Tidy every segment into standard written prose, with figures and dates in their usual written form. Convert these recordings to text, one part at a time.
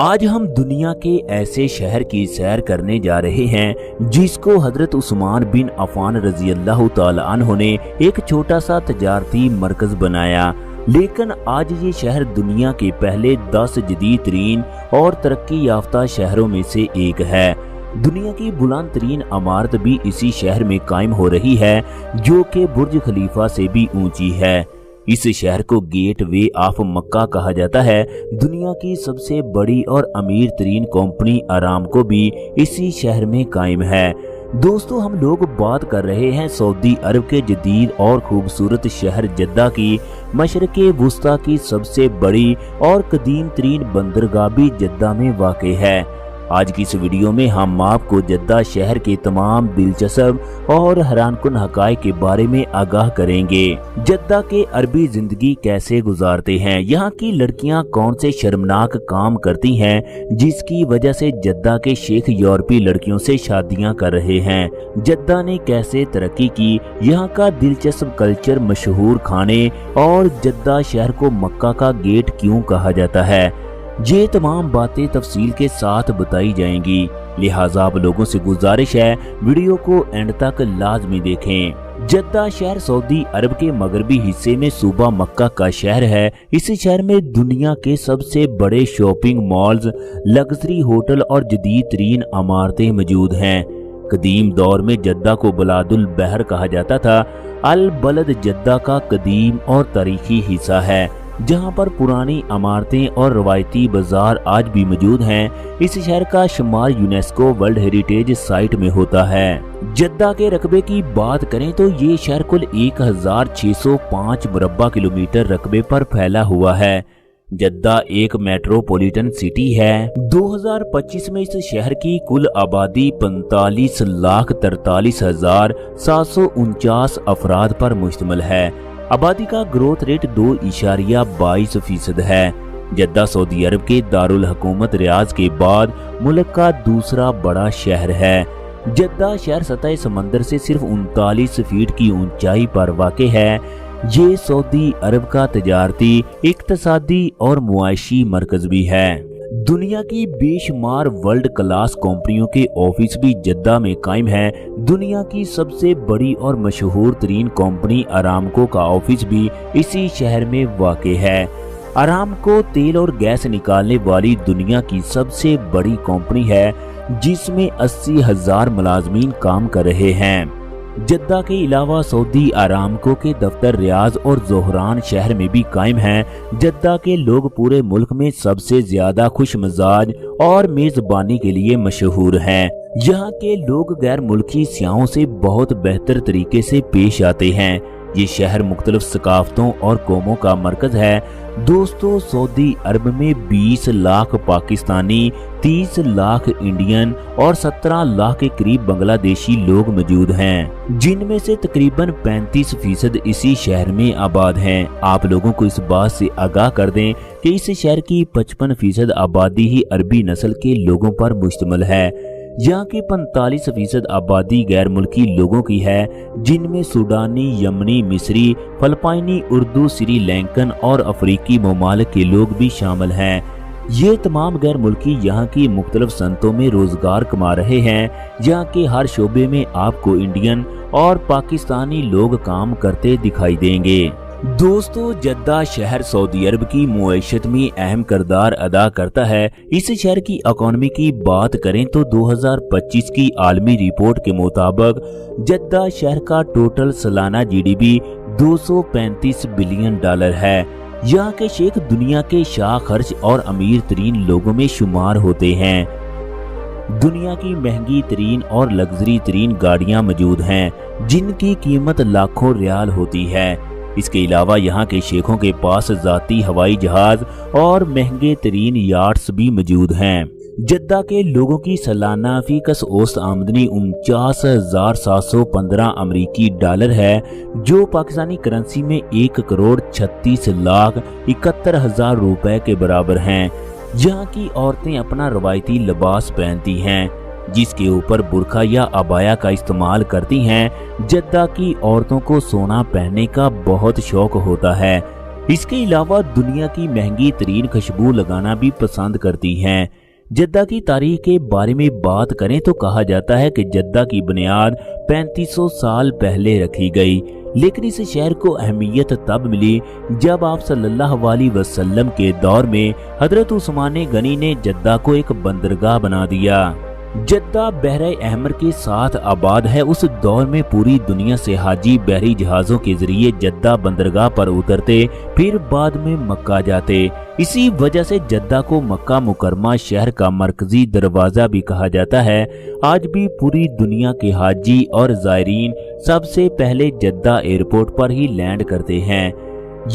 آج ہم دنیا کے ایسے شہر کی سیر کرنے جا رہے ہیں جس کو حضرت عثمان بن عفان رضی اللہ تعالی عنہ نے ایک چھوٹا سا تجارتی مرکز بنایا، لیکن آج یہ شہر دنیا کے پہلے 10 جدید ترین اور ترقی یافتہ شہروں میں سے ایک ہے۔ دنیا کی بلند ترین عمارت بھی اسی شہر میں قائم ہو رہی ہے، جو کہ برج خلیفہ سے بھی اونچی ہے۔ اس شہر کو گیٹ وے آف مکہ کہا جاتا ہے۔ دنیا کی سب سے بڑی اور امیر ترین کمپنی ارامکو بھی اسی شہر میں قائم ہے۔ دوستو، ہم لوگ بات کر رہے ہیں سعودی عرب کے جدید اور خوبصورت شہر جدہ کی۔ مشرق وسطیٰ کی سب سے بڑی اور قدیم ترین بندرگاہ بھی جدہ میں واقع ہے۔ آج کی اس ویڈیو میں ہم آپ کو جدہ شہر کے تمام دلچسپ اور حیران کن حقائق کے بارے میں آگاہ کریں گے۔ جدہ کے عربی زندگی کیسے گزارتے ہیں، یہاں کی لڑکیاں کون سے شرمناک کام کرتی ہیں جس کی وجہ سے جدہ کے شیخ یورپی لڑکیوں سے شادیاں کر رہے ہیں، جدہ نے کیسے ترقی کی، یہاں کا دلچسپ کلچر، مشہور کھانے اور جدہ شہر کو مکہ کا گیٹ کیوں کہا جاتا ہے، یہ تمام باتیں تفصیل کے ساتھ بتائی جائیں گی۔ لہٰذا آپ لوگوں سے گزارش ہے ویڈیو کو اینڈ تک لازمی دیکھیں۔ جدہ شہر سعودی عرب کے مغربی حصے میں صوبہ مکہ کا شہر ہے۔ اس شہر میں دنیا کے سب سے بڑے شاپنگ مالز، لگژری ہوٹل اور جدید ترین عمارتیں موجود ہیں۔ قدیم دور میں جدہ کو بلاد البحر کہا جاتا تھا۔ البلد جدہ کا قدیم اور تاریخی حصہ ہے، جہاں پر پرانی عمارتیں اور روایتی بازار آج بھی موجود ہیں۔ اس شہر کا شمار یونیسکو ورلڈ ہیریٹیج سائٹ میں ہوتا ہے۔ جدہ کے رقبے کی بات کریں تو یہ شہر کل 1605 مربع کلومیٹر رقبے پر پھیلا ہوا ہے۔ جدہ ایک میٹروپولیٹن سٹی ہے۔ 2025 میں اس شہر کی کل آبادی 45,43,749 افراد پر مشتمل ہے۔ آبادی کا گروتھ ریٹ 2.22% ہے۔ جدہ سعودی عرب کے دارالحکومت ریاض کے بعد ملک کا دوسرا بڑا شہر ہے۔ جدہ شہر سطح سمندر سے صرف 39 فیٹ کی اونچائی پر واقع ہے۔ یہ سعودی عرب کا تجارتی، اقتصادی اور معاشی مرکز بھی ہے۔ دنیا کی بے شمار ورلڈ کلاس کمپنیوں کے آفس بھی جدہ میں قائم ہیں۔ دنیا کی سب سے بڑی اور مشہور ترین کمپنی ارامکو کا آفس بھی اسی شہر میں واقع ہے۔ ارامکو تیل اور گیس نکالنے والی دنیا کی سب سے بڑی کمپنی ہے، جس میں 80,000 ملازمین کام کر رہے ہیں۔ جدہ کے علاوہ سعودی ارامکو کے دفتر ریاض اور زہران شہر میں بھی قائم ہیں۔ جدہ کے لوگ پورے ملک میں سب سے زیادہ خوش مزاج اور میزبانی کے لیے مشہور ہیں۔ یہاں کے لوگ غیر ملکی سیاحوں سے بہت بہتر طریقے سے پیش آتے ہیں۔ یہ شہر مختلف ثقافتوں اور قوموں کا مرکز ہے۔ دوستو، سعودی عرب میں 20 لاکھ پاکستانی، 30 لاکھ انڈین اور 17 لاکھ کے قریب بنگلہ دیشی لوگ موجود ہیں، جن میں سے تقریباً 35% اسی شہر میں آباد ہیں۔ آپ لوگوں کو اس بات سے آگاہ کر دیں کہ اس شہر کی 55% آبادی ہی عربی نسل کے لوگوں پر مشتمل ہے۔ یہاں کی 45% آبادی غیر ملکی لوگوں کی ہے، جن میں سوڈانی، یمنی، مصری، فلپائنی، اردو، سری لنکن اور افریقی ممالک کے لوگ بھی شامل ہیں۔ یہ تمام غیر ملکی یہاں کی مختلف صنعتوں میں روزگار کما رہے ہیں۔ یہاں کے ہر شعبے میں آپ کو انڈین اور پاکستانی لوگ کام کرتے دکھائی دیں گے۔ دوستو، جدہ شہر سعودی عرب کی معیشت میں اہم کردار ادا کرتا ہے۔ اس شہر کی اکانومی کی بات کریں تو 2025 کی عالمی رپورٹ کے مطابق جدہ شہر کا ٹوٹل سالانہ GDP $235 بلین ہے۔ یہاں کے شیخ دنیا کے شاہ خرچ اور امیر ترین لوگوں میں شمار ہوتے ہیں۔ دنیا کی مہنگی ترین اور لگژری ترین گاڑیاں موجود ہیں، جن کی قیمت لاکھوں ریال ہوتی ہے۔ اس کے علاوہ یہاں کے شیخوں کے پاس ذاتی ہوائی جہاز اور مہنگے ترین یاٹس بھی موجود ہیں۔ جدہ کے لوگوں کی سالانہ فی کس اوسط آمدنی 49,715 امریکی ڈالر ہے، جو پاکستانی کرنسی میں 1,36,71,000 روپے کے برابر ہیں۔ یہاں کی عورتیں اپنا روایتی لباس پہنتی ہیں، جس کے اوپر برقع یا عبایا کا استعمال کرتی ہیں۔ جدہ کی عورتوں کو سونا پہننے کا بہت شوق ہوتا ہے۔ اس کے علاوہ دنیا کی مہنگی ترین خوشبو لگانا بھی پسند کرتی ہیں۔ جدہ کی تاریخ کے بارے میں بات کریں تو کہا جاتا ہے کہ جدہ کی بنیاد 3500 سال پہلے رکھی گئی، لیکن اس شہر کو اہمیت تب ملی جب آپ صلی اللہ علیہ وسلم کے دور میں حضرت عثمان غنی نے جدہ کو ایک بندرگاہ بنا دیا۔ جدہ بحر احمر کے ساتھ آباد ہے۔ اس دور میں پوری دنیا سے حاجی بحری جہازوں کے ذریعے جدہ بندرگاہ پر اترتے، پھر بعد میں مکہ جاتے۔ اسی وجہ سے جدہ کو مکہ مکرمہ شہر کا مرکزی دروازہ بھی کہا جاتا ہے۔ آج بھی پوری دنیا کے حاجی اور زائرین سب سے پہلے جدہ ایئرپورٹ پر ہی لینڈ کرتے ہیں۔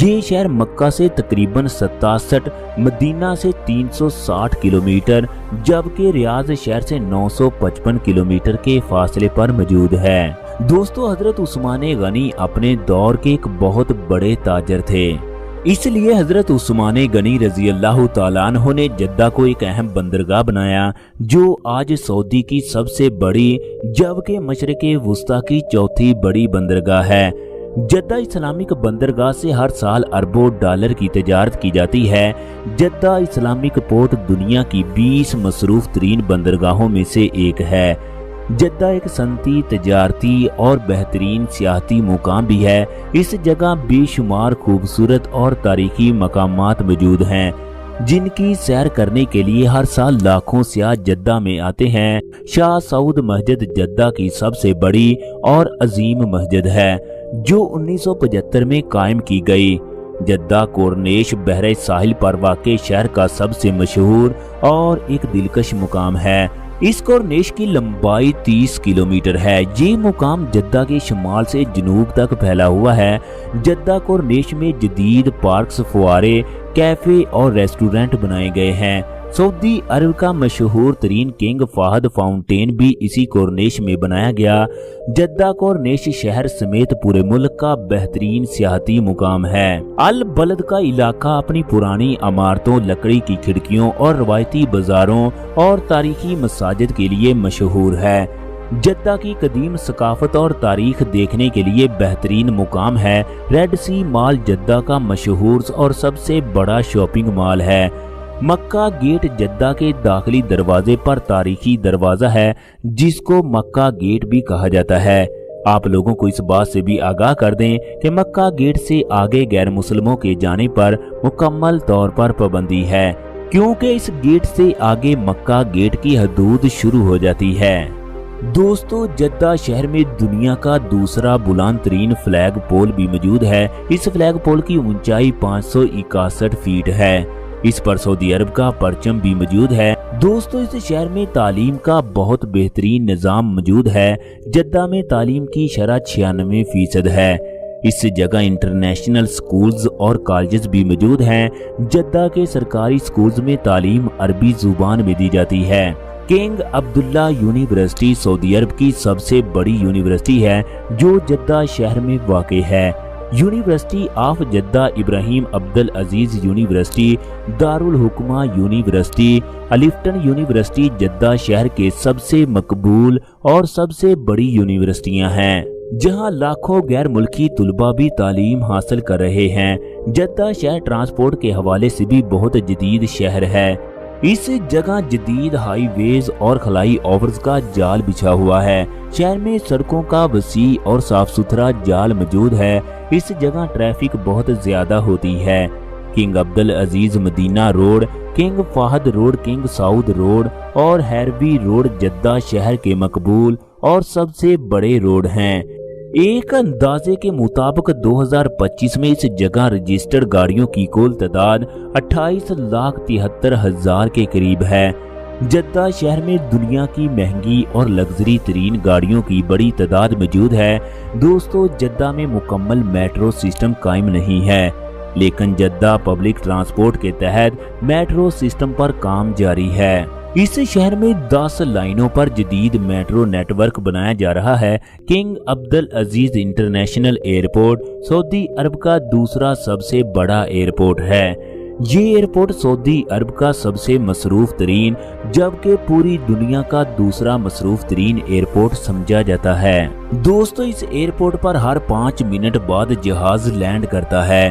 یہ شہر مکہ سے تقریباً 67، مدینہ سے 360 کلومیٹر، جبکہ ریاض شہر سے 955 کلومیٹر کے فاصلے پر موجود ہے۔ دوستو، حضرت عثمان غنی اپنے دور کے ایک بہت بڑے تاجر تھے، اس لیے حضرت عثمان غنی رضی اللہ تعالیٰ عنہ نے جدہ کو ایک اہم بندرگاہ بنایا، جو آج سعودی کی سب سے بڑی جبکہ مشرق وسطیٰ کی چوتھی بڑی بندرگاہ ہے۔ جدہ اسلامک بندرگاہ سے ہر سال اربوں ڈالر کی تجارت کی جاتی ہے۔ جدہ اسلامک پورٹ دنیا کی 20 مصروف ترین بندرگاہوں میں سے ایک ہے۔ جدہ ایک صنعتی، تجارتی اور بہترین سیاحتی مقام بھی ہے۔ اس جگہ بے شمار خوبصورت اور تاریخی مقامات موجود ہیں، جن کی سیر کرنے کے لیے ہر سال لاکھوں سیاح جدہ میں آتے ہیں۔ شاہ سعود مسجد جدہ کی سب سے بڑی اور عظیم مسجد ہے، جو 1975 میں قائم کی گئی۔ جدہ کورنیش بحر ساحل پر واقع شہر کا سب سے مشہور اور ایک دلکش مقام ہے۔ اس کورنیش کی لمبائی 30 کلومیٹر ہے۔ یہ مقام جدہ کے شمال سے جنوب تک پھیلا ہوا ہے۔ جدہ کورنیش میں جدید پارکس، فوارے، کیفے اور ریسٹورنٹ بنائے گئے ہیں۔ سعودی عرب کا مشہور ترین کنگ فہد فاؤنٹین بھی اسی کورنیش میں بنایا گیا۔ جدہ کورنیش شہر سمیت پورے ملک کا بہترین سیاحتی مقام ہے۔ البلد کا علاقہ اپنی پرانی عمارتوں، لکڑی کی کھڑکیوں اور روایتی بازاروں اور تاریخی مساجد کے لیے مشہور ہے۔ جدہ کی قدیم ثقافت اور تاریخ دیکھنے کے لیے بہترین مقام ہے۔ ریڈ سی مال جدہ کا مشہور اور سب سے بڑا شاپنگ مال ہے۔ مکہ گیٹ جدہ کے داخلی دروازے پر تاریخی دروازہ ہے، جس کو مکہ گیٹ بھی کہا جاتا ہے۔ آپ لوگوں کو اس بات سے بھی آگاہ کر دیں کہ مکہ گیٹ سے آگے غیر مسلموں کے جانے پر مکمل طور پر پابندی ہے، کیونکہ اس گیٹ سے آگے مکہ گیٹ کی حدود شروع ہو جاتی ہے۔ دوستو، جدہ شہر میں دنیا کا دوسرا بلند ترین فلیگ پول بھی موجود ہے۔ اس فلیگ پول کی اونچائی 561 فیٹ ہے۔ اس پر سعودی عرب کا پرچم بھی موجود ہے۔ دوستو، اس شہر میں تعلیم کا بہت بہترین نظام موجود ہے۔ جدہ میں تعلیم کی شرح 96% ہے۔ اس جگہ انٹرنیشنل سکولز اور کالجز بھی موجود ہیں۔ جدہ کے سرکاری سکولز میں تعلیم عربی زبان میں دی جاتی ہے۔ کنگ عبداللہ یونیورسٹی سعودی عرب کی سب سے بڑی یونیورسٹی ہے، جو جدہ شہر میں واقع ہے۔ University of Jeddah, Ibrahim Abdulaziz university, دارالحکومہ یونیورسٹی، الیفٹن یونیورسٹی جدہ شہر کے سب سے مقبول اور سب سے بڑی یونیورسٹیاں ہیں، جہاں لاکھوں غیر ملکی طلباء بھی تعلیم حاصل کر رہے ہیں۔ جدہ شہر ٹرانسپورٹ کے حوالے سے بھی بہت جدید شہر ہے۔ اس جگہ جدید ہائی ویز اور خلائی اوورز کا جال بچھا ہوا ہے۔ شہر میں سڑکوں کا وسیع اور صاف ستھرا جال موجود ہے۔ اس جگہ ٹریفک بہت زیادہ ہوتی ہے۔ King Abdulaziz Medina Road, King Fahd Road, King Saud Road اور ہیروی روڈ جدہ شہر کے مقبول اور سب سے بڑے روڈ ہیں۔ ایک اندازے کے مطابق 2025 میں اس جگہ رجسٹرڈ گاڑیوں کی کل تعداد 28,73,000 کے قریب ہے۔ جدہ شہر میں دنیا کی مہنگی اور لگژری ترین گاڑیوں کی بڑی تعداد موجود ہے۔ دوستو، جدہ میں مکمل میٹرو سسٹم قائم نہیں ہے، لیکن جدہ پبلک ٹرانسپورٹ کے تحت میٹرو سسٹم پر کام جاری ہے۔ اس شہر میں 10 لائنوں پر جدید میٹرو نیٹ ورک بنایا جا رہا ہے۔ کنگ عبدالعزیز انٹرنیشنل ایئرپورٹ سعودی عرب کا دوسرا سب سے بڑا ایئرپورٹ ہے۔ یہ ایئرپورٹ سعودی عرب کا سب سے مصروف ترین جبکہ پوری دنیا کا دوسرا مصروف ترین ایئرپورٹ سمجھا جاتا ہے۔ دوستو، اس ایئرپورٹ پر ہر 5 منٹ بعد جہاز لینڈ کرتا ہے۔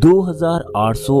2800